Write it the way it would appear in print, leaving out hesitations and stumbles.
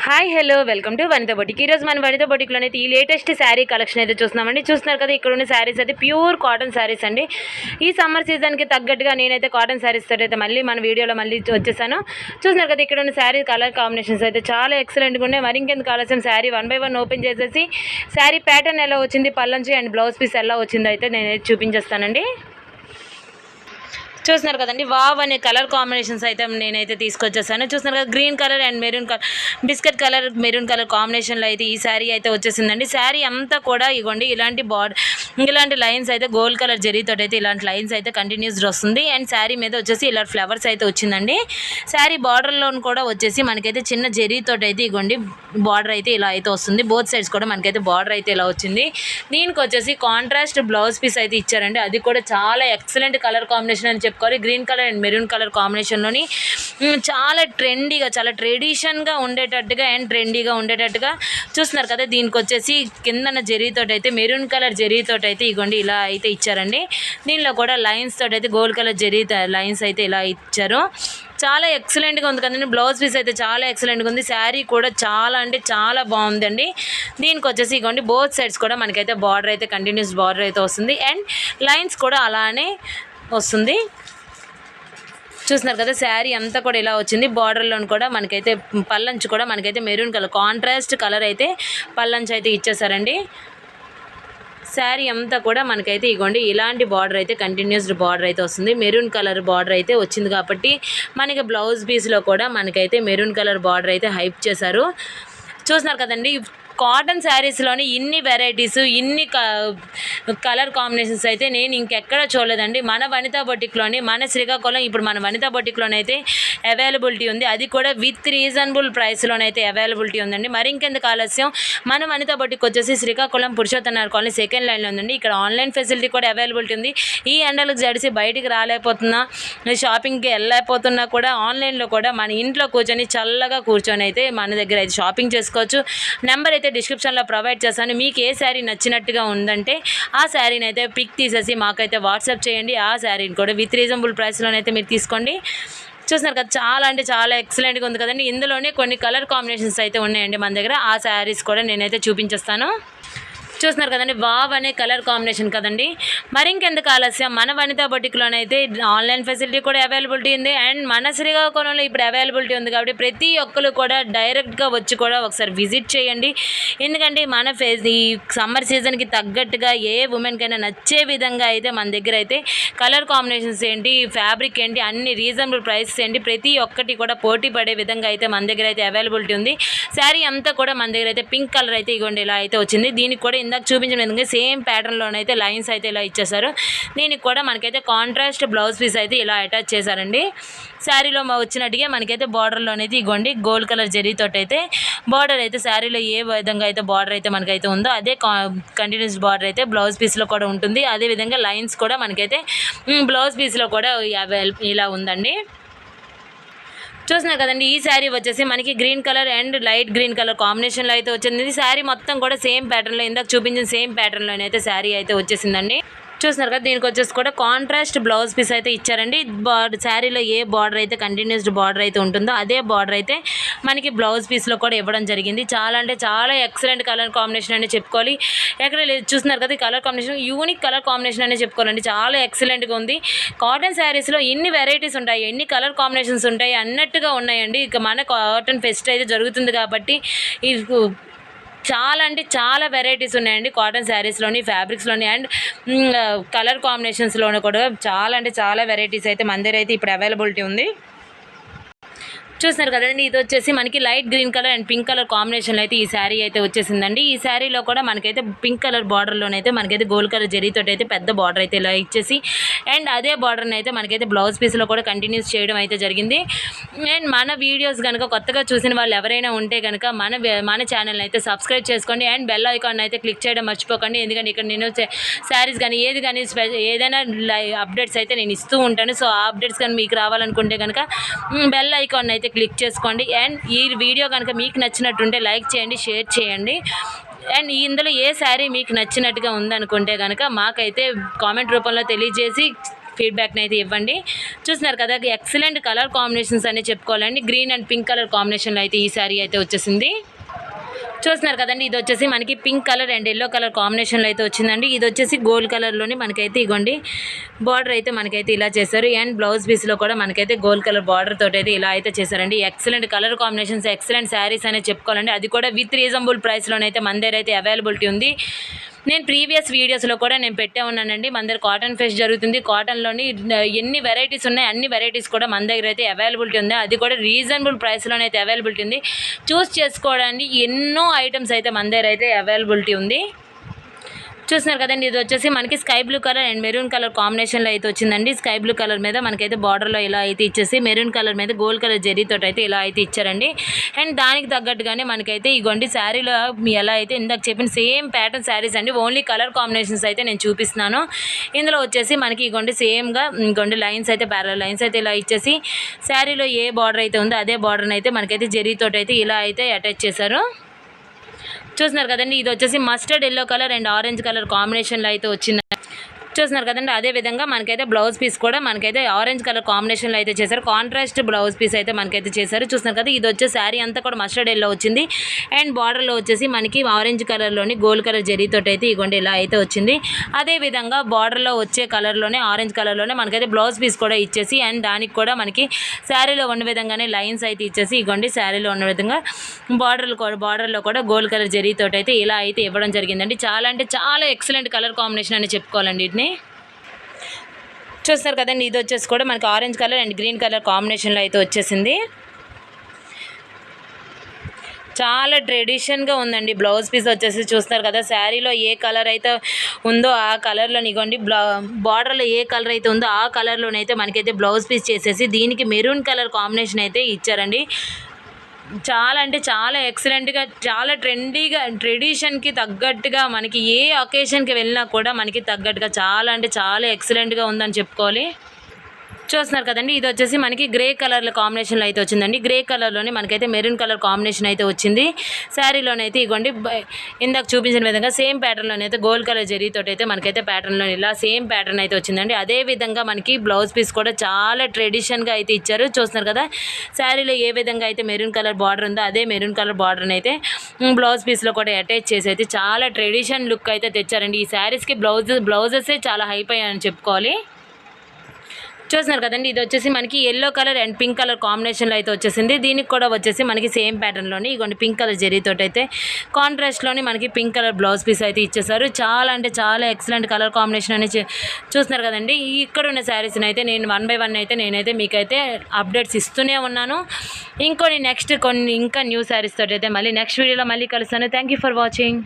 Hi hello welcome to Vanitha boutique. ఈరోజు మన వనిత బొటిక్లోనే ఈ లేటెస్ట్ శారీ కలెక్షన్ అయితే చూస్తున్నామండి. చూస్తున్నారు కదా, ఇక్కడ ఉన్న శారీస్ అయితే ప్యూర్ కాటన్ శారీస్ అండి. ఈ సమ్మర్ సీజన్కి తగ్గట్టుగా నేనైతే కాటన్ శారీస్ తోటి అయితే మళ్ళీ మన వీడియోలో మళ్ళీ వచ్చేసాను. చూస్తున్నారు కదా, ఇక్కడ ఉన్న శారీ కలర్ కాంబినేషన్స్ అయితే చాలా ఎక్సలెంట్గా ఉన్నాయి. మరి ఇంకెందుకు ఆలస్యం, శారీ 1 by 1 ఓపెన్ చేసేసి శారీ ప్యాటర్న్ ఎలా వచ్చింది, పల్లంచి అండ్ బ్లౌజ్ పీస్ ఎలా వచ్చిందో అయితే నేనైతే చూపించేస్తానండి. చూస్తున్నారు కదండి, వావ్ అనే కలర్ కాంబినేషన్స్ అయితే నేనైతే తీసుకొచ్చేసాను. చూస్తున్నారు కదా, green colour and maroon colour, biscuit colour maroon colour కాంబినేషన్లో అయితే ఈ శారీ అయితే వచ్చేసిందండి. శారీ అంతా కూడా ఇవ్వండి ఇలాంటి లైన్స్ అయితే గోల్డ్ కలర్ జరీతో అయితే ఇలాంటి లైన్స్ అయితే కంటిన్యూస్ వస్తుంది. అండ్ శారీ మీద వచ్చేసి ఇలా ఫ్లవర్స్ అయితే వచ్చిందండి. శారీ బార్డర్లో కూడా వచ్చేసి మనకైతే చిన్న జరీతో అయితే ఇవ్వండి బార్డర్ అయితే ఇలా అయితే వస్తుంది. బోత్ సైడ్స్ కూడా మనకైతే బార్డర్ అయితే ఇలా వచ్చింది. దీనికి వచ్చేసి కాంట్రాస్ట్ బ్లౌజ్ పీస్ అయితే ఇచ్చారండి. అది కూడా చాలా ఎక్సలెంట్ కలర్ కాంబినేషన్ అని చెప్పుకోవాలి. Green colour and maroon colour కాంబినేషన్లోని చాలా ట్రెండీగా, చాలా ట్రెడిషన్గా ఉండేటట్టుగా అండ్ ట్రెండీగా ఉండేటట్టుగా చూస్తున్నారు కదా. దీనికి వచ్చేసి కిందన జరీతోటి అయితే మెరూన్ కలర్ జరీతోటి అయితే ఇగోండి ఇలా అయితే ఇచ్చారండి. దీనిలో కూడా లైన్స్ తోటి అయితే గోల్డ్ కలర్ జరీ లైన్స్ అయితే ఇలా ఇచ్చారు. చాలా ఎక్సలెంట్గా ఉంది కదండి. బ్లౌజ్ పీస్ అయితే చాలా ఎక్సలెంట్గా ఉంది. శారీ కూడా చాలా అంటే చాలా బాగుందండి. దీనికి వచ్చేసి ఇగోండి బోత్ సైడ్స్ కూడా మనకైతే బార్డర్ అయితే కంటిన్యూస్ బార్డర్ అయితే వస్తుంది. అండ్ లైన్స్ కూడా అలానే వస్తుంది. చూస్తున్నారు కదా, శారీ అంతా కూడా ఇలా వచ్చింది. బార్డర్లో కూడా మనకైతే పల్లంచు కూడా మనకైతే మెరూన్ కలర్ కాంట్రాస్ట్ కలర్ అయితే పల్లంచు అయితే ఇచ్చేసారండి. శారీ అంతా కూడా మనకైతే ఇగోండి ఇలాంటి బార్డర్ అయితే కంటిన్యూస్డ్ బార్డర్ అయితే వస్తుంది. మెరూన్ కలర్ బార్డర్ అయితే వచ్చింది కాబట్టి మనకి బ్లౌజ్ పీస్లో కూడా మనకైతే మెరూన్ కలర్ బార్డర్ అయితే హైప్ చేశారు. చూస్తున్నారు కదండి, కాటన్ శారీస్లోని ఇన్ని వెరైటీస్, ఇన్ని కలర్ కాంబినేషన్స్ అయితే నేను ఇంకెక్కడ చూడలేదండి. మన వనితా బొటిక్లోని, మన శ్రీకాకుళం ఇప్పుడు మన వనితా బొటిక్లోనే అయితే అవైలబిలిటీ ఉంది. అది కూడా విత్ రీజనబుల్ ప్రైస్లోనైతే అవైలబిలిటీ ఉందండి. మరి ఇంకెందుకు ఆలస్యం, మన వనితా బొటిక్ వచ్చేసి శ్రీకాకుళం పురుషోత్తమ కాలనీ సెకండ్ లైన్లో ఉందండి. ఇక్కడ ఆన్లైన్ ఫెసిలిటీ కూడా అవైలబిలిటీ ఉంది. ఈ ఎండలకు జడిసి బయటికి రాలేకపోతున్నా, షాపింగ్కి వెళ్ళలేకపోతున్నా కూడా ఆన్లైన్లో కూడా మన ఇంట్లో కూర్చొని చల్లగా కూర్చొని అయితే మన దగ్గర అయితే షాపింగ్ చేసుకోవచ్చు. నెంబర్ అయితే డిస్క్రిప్షన్లో ప్రొవైడ్ చేస్తాను. మీకు ఏ శారీ నచ్చినట్టుగా ఉందంటే ఆ శారీని అయితే పిక్ తీసేసి మాకైతే వాట్సాప్ చేయండి. ఆ శారీని కూడా విత్ రీజనబుల్ ప్రైస్లోనైతే మీరు తీసుకోండి. చూస్తున్నారు కదా, చాలా అంటే చాలా ఎక్సలెంట్గా ఉంది కదండి. ఇందులోనే కొన్ని కలర్ కాంబినేషన్స్ అయితే ఉన్నాయండి మన దగ్గర. ఆ శారీస్ కూడా నేనైతే చూపించేస్తాను. చూస్తున్నారు కదండి, వావ్ అనే కలర్ కాంబినేషన్ కదండి. మరి ఇంకెందుకు ఆలస్యం, మన వనితా బొటిక్లోనైతే ఆన్లైన్ ఫెసిలిటీ కూడా అవైలబిలిటీ ఉంది. అండ్ మన శ్రీకాకుళంలో ఇప్పుడు అవైలబిలిటీ ఉంది కాబట్టి ప్రతి ఒక్కరు కూడా డైరెక్ట్గా వచ్చి కూడా ఒకసారి విజిట్ చేయండి. ఎందుకంటే మన ఈ సమ్మర్ సీజన్కి తగ్గట్టుగా ఏ ఉమెన్కైనా నచ్చే విధంగా అయితే మన దగ్గర అయితే కలర్ కాంబినేషన్స్ ఏంటి, ఫ్యాబ్రిక్ ఏంటి, అన్ని రీజనబుల్ ప్రైసెస్ ఏంటి, ప్రతి ఒక్కటి కూడా పోటీ పడే విధంగా అయితే మన దగ్గర అయితే అవైలబిలిటీ ఉంది. శారీ అంతా కూడా మన దగ్గర అయితే పింక్ కలర్ అయితే ఇగోండి ఇలా అయితే వచ్చింది. దీనికి కూడా ఇందాక చూపించిన విధంగా సేమ్ ప్యాటర్న్లోనైతే లైన్స్ అయితే ఇలా ఇచ్చేసారు. దీనికి కూడా మనకైతే కాంట్రాస్ట్ బ్లౌజ్ పీస్ అయితే ఇలా అటాచ్ చేశారండి. శారీలో వచ్చినట్టుగా మనకైతే బార్డర్లోనైతే ఇగోండి గోల్డ్ కలర్ జరీతోటి అయితే బార్డర్ అయితే శారీలో ఏ విధంగా అయితే బార్డర్ అయితే మనకైతే ఉందో అదే కంటిన్యూస్ బార్డర్ అయితే బ్లౌజ్ పీస్లో కూడా ఉంటుంది. అదేవిధంగా లైన్స్ కూడా మనకైతే బ్లౌజ్ పీస్లో కూడా ఇలా ఉందండి. చూస్తున్నారు కదండి, ఈ శారీ వచ్చేసి మనకి green colour and light green colour కాంబినేషన్లో అయితే వచ్చింది. శారీ మొత్తం కూడా సేమ్ ప్యాటర్న్లో, ఇందాక చూపించిన సేమ్ ప్యాటర్న్లోనైతే శారీ అయితే వచ్చేసిందండి. చూస్తున్నారు కదా, దీనికి వచ్చేసి కూడా కాంట్రాస్ట్ బ్లౌజ్ పీస్ అయితే ఇచ్చారండి. శారీలో ఏ బార్డర్ అయితే కంటిన్యూస్డ్ బార్డర్ అయితే ఉంటుందో అదే బార్డర్ అయితే మనకి బ్లౌజ్ పీస్లో కూడా ఇవ్వడం జరిగింది. చాలా అంటే చాలా ఎక్సలెంట్ కలర్ కాంబినేషన్ అని చెప్పుకోవాలి. ఎక్కడ చూస్తున్నారు కదా, ఈ colour combination unique colour combination అనే చెప్పుకోవాలండి. చాలా ఎక్సలెంట్గా ఉంది. కాటన్ శారీస్లో ఎన్ని వెరైటీస్ ఉంటాయి, ఎన్ని కలర్ కాంబినేషన్స్ ఉంటాయి అన్నట్టుగా ఉన్నాయండి. ఇక మన కాటన్ ఫెస్ట్ అయితే జరుగుతుంది కాబట్టి చాలా అంటే చాలా వెరైటీస్ ఉన్నాయండి కాటన్ శారీస్లోని, ఫ్యాబ్రిక్స్లోని అండ్ కలర్ కాంబినేషన్స్లోని కూడా చాలా అంటే చాలా వెరైటీస్ అయితే మన దగ్గర అయితే ఇప్పుడు అవైలబిలిటీ ఉంది. చూస్తున్నారు కదండి, ఇది వచ్చేసి మనకి light green colour and pink colour కాంబినేషన్లో అయితే ఈ శారీ అయితే వచ్చేసిందండి. ఈ శారీలో కూడా మనకైతే పింక్ కలర్ బార్డర్లోనైతే మనకైతే గోల్డ్ కలర్ జరీతో అయితే పెద్ద బార్డర్ అయితే ఇలా ఇచ్చేసి అండ్ అదే బార్డర్ని అయితే మనకైతే బ్లౌజ్ పీస్లో కూడా కంటిన్యూస్ చేయడం అయితే జరిగింది. అండ్ మన వీడియోస్ కనుక కొత్తగా చూసిన వాళ్ళు ఎవరైనా ఉంటే కనుక మన ఛానల్ని అయితే సబ్స్క్రైబ్ చేసుకోండి అండ్ బెల్ ఐకాన్ అయితే క్లిక్ చేయడం మర్చిపోకండి. ఎందుకంటే ఇక్కడ నేను శారీస్ కానీ ఏది కానీ ఏదైనా అప్డేట్స్ అయితే నేను ఇస్తూ ఉంటాను. సో ఆ అప్డేట్స్ కానీ మీకు రావాలనుకుంటే కనుక బెల్ ఐకాన్ అయితే క్లిక్ చేసుకోండి. అండ్ ఈ వీడియో కనుక మీకు నచ్చినట్టుంటే లైక్ చేయండి, షేర్ చేయండి. అండ్ ఇందులో ఏ శారీ మీకు నచ్చినట్టుగా ఉందనుకుంటే కనుక మాకైతే కామెంట్ రూపంలో తెలియజేసి ఫీడ్బ్యాక్ని అయితే ఇవ్వండి. చూస్తున్నారు కదా ఎక్సలెంట్ కలర్ కాంబినేషన్స్ అని చెప్పుకోవాలండి. గ్రీన్ అండ్ పింక్ కలర్ కాంబినేషన్లో అయితే ఈ శారీ అయితే వచ్చేసింది. చూస్తున్నారు కదండి, ఇది వచ్చేసి మనకి pink colour and yellow colour కాంబినేషన్లో అయితే వచ్చిందండి. ఇది వచ్చేసి గోల్డ్ కలర్లోని మనకైతే ఇగోండి బార్డర్ అయితే మనకైతే ఇలా చేశారు. అండ్ బ్లౌజ్ పీస్లో కూడా మనకైతే గోల్డ్ కలర్ బార్డర్ తోటి అయితే ఇలా అయితే చేశారండి. Excellent colour combinations, excellent saris అనేది చెప్పుకోవాలండి. అది కూడా విత్ రీజనబుల్ ప్రైస్లోనైతే మన దగ్గర అయితే అవైలబిలిటీ ఉంది. నేను ప్రీవియస్ వీడియోస్లో కూడా నేను పెట్టే ఉన్నానండి. మన దగ్గర కాటన్ ఫెస్ట్ జరుగుతుంది. కాటన్లోని ఎన్ని వెరైటీస్ ఉన్నాయి అన్ని వెరైటీస్ కూడా మన దగ్గర అయితే అవైలబిలిటీ ఉంది. అది కూడా రీజనబుల్ ప్రైస్లోనైతే అవైలబిలిటీ ఉంది. చూస్ చేసుకోవడానికి ఎన్నో ఐటమ్స్ అయితే మన దగ్గర అయితే అవైలబిలిటీ ఉంది. చూస్తున్నారు కదండి, ఇది వచ్చేసి మనకి sky blue colour and maroon colour కాంబినేషన్లో అయితే వచ్చిందండి. స్కై బ్లూ కలర్ మీద మనకైతే బార్డర్లో ఇలా అయితే ఇచ్చేసి మెరూన్ కలర్ మీద గోల్డ్ కలర్ జరీతో అయితే ఇలా అయితే ఇచ్చారండి. అండ్ దానికి తగ్గట్టుగానే మనకైతే ఇగోండి శారీలో ఎలా అయితే ఇందాక చెప్పిన సేమ్ ప్యాటర్న్ శారీస్ అండి. ఓన్లీ కలర్ కాంబినేషన్స్ అయితే నేను చూపిస్తున్నాను. ఇందులో వచ్చేసి మనకి ఇగోండి సేమ్గా ఇంకోండి లైన్స్ అయితే ప్యారల్ లైన్స్ అయితే ఇలా ఇచ్చేసి శారీలో ఏ బార్డర్ అయితే ఉందో అదే బార్డర్ని అయితే మనకైతే జరీతో అయితే ఇలా అయితే అటాచ్ చేశారు. చూస్తున్నారు కదండి, ఇది వచ్చేసి mustard yellow colour and orange colour కాంబినేషన్లో అయితే వచ్చింది. చూస్తున్నారు కదండి, అదేవిధంగా మనకైతే బ్లౌజ్ పీస్ కూడా మనకైతే ఆరెంజ్ కలర్ కాంబినేషన్లో అయితే చేశారు. కాంట్రాస్ట్ బ్లౌజ్ పీస్ అయితే మనకైతే చేశారు. చూస్తున్నారు కదా, ఇది వచ్చే శారీ అంతా కూడా మస్టర్డ్ ఎల్లో వచ్చింది. అండ్ బార్డర్లో వచ్చేసి మనకి ఆరెంజ్ కలర్లోని గోల్డ్ కలర్ జరీతో అయితే ఇగోండి ఇలా అయితే వచ్చింది. అదేవిధంగా బార్డర్లో వచ్చే కలర్లోనే ఆరెంజ్ కలర్లోనే మనకైతే బ్లౌజ్ పీస్ కూడా ఇచ్చేసి అండ్ దానికి కూడా మనకి శారీలో ఉన్న విధంగానే లైన్స్ అయితే ఇచ్చేసి ఇగోండి శారీలో ఉన్న విధంగా బార్డర్లో కూడా గోల్డ్ కలర్ జరీతో అయితే ఇలా అయితే ఇవ్వడం జరిగిందండి. చాలా అంటే చాలా ఎక్సలెంట్ కలర్ కాంబినేషన్ అని చెప్పుకోవాలండి. వీటిని చూస్తారు కదండి, ఇది వచ్చేసి కూడా మనకి orange colour and green colour కాంబినేషన్లో అయితే వచ్చేసింది. చాలా ట్రెడిషన్గా ఉందండి. బ్లౌజ్ పీస్ వచ్చేసి చూస్తారు కదా, శారీలో ఏ కలర్ అయితే ఉందో ఆ కలర్లో ఇగోండి బార్డర్లో ఏ కలర్ అయితే ఉందో ఆ కలర్లోనైతే మనకైతే బ్లౌజ్ పీస్ చేసేసి దీనికి మెరూన్ కలర్ కాంబినేషన్ అయితే ఇచ్చారండి. చాలా అంటే చాలా ఎక్సలెంట్గా, చాలా ట్రెండీగా, ట్రెడిషన్కి తగ్గట్టుగా మనకి ఏ అకేషన్కి వెళ్ళినా కూడా మనకి తగ్గట్టుగా చాలా అంటే చాలా ఎక్సలెంట్గా ఉందని చెప్పుకోవాలి. చూస్తున్నారు కదండి, ఇది వచ్చేసి మనకి గ్రే కలర్ల కాంబినేషన్లో అయితే వచ్చిందండి. గ్రే కలర్లోనే మనకైతే మెరూన్ కలర్ కాంబినేషన్ అయితే వచ్చింది. శారీలోనైతే ఇగోండి ఇందాక చూపించిన విధంగా సేమ్ ప్యాటర్న్లోనైతే గోల్డ్ కలర్ జరీతో అయితే మనకైతే ప్యాటర్న్లో ఇలా సేమ్ ప్యాటర్న్ అయితే వచ్చిందండి. అదేవిధంగా మనకి బ్లౌజ్ పీస్ కూడా చాలా ట్రెడిషన్గా అయితే ఇచ్చారు. చూస్తున్నారు కదా, శారీలో ఏ విధంగా అయితే మెరూన్ కలర్ బార్డర్ ఉందో అదే మెరూన్ కలర్ బార్డర్ని అయితే బ్లౌజ్ పీస్లో కూడా అటాచ్ చేసి అయితే చాలా ట్రెడిషన్ లుక్ అయితే తెచ్చారండి. ఈ శారీస్కి బ్లౌజెసే చాలా హైప్ అయ్యాయని చెప్పుకోవాలి. చూస్తున్నారు కదండి, ఇది వచ్చేసి మనకి yellow colour and pink colour కాంబినేషన్లో అయితే వచ్చేసింది. దీనికి కూడా వచ్చేసి మనకి సేమ్ ప్యాటర్న్లోని ఇగోండి పింక్ కలర్ జరీతో అయితే కాంట్రాస్ట్లోని మనకి పింక్ కలర్ బ్లౌజ్ పీస్ అయితే ఇచ్చేసారు. చాలా అంటే చాలా ఎక్సలెంట్ కలర్ కాంబినేషన్ అని చూస్తున్నారు కదండి. ఇక్కడ ఉన్న శారీస్ని అయితే నేను 1 by 1 అయితే నేనైతే మీకైతే అప్డేట్స్ ఇస్తూనే ఉన్నాను. నెక్స్ట్ ఇంకా న్యూ శారీస్ తోటి అయితే మళ్ళీ నెక్స్ట్ వీడియోలో మళ్ళీ కలుస్తాను. Thank you for watching.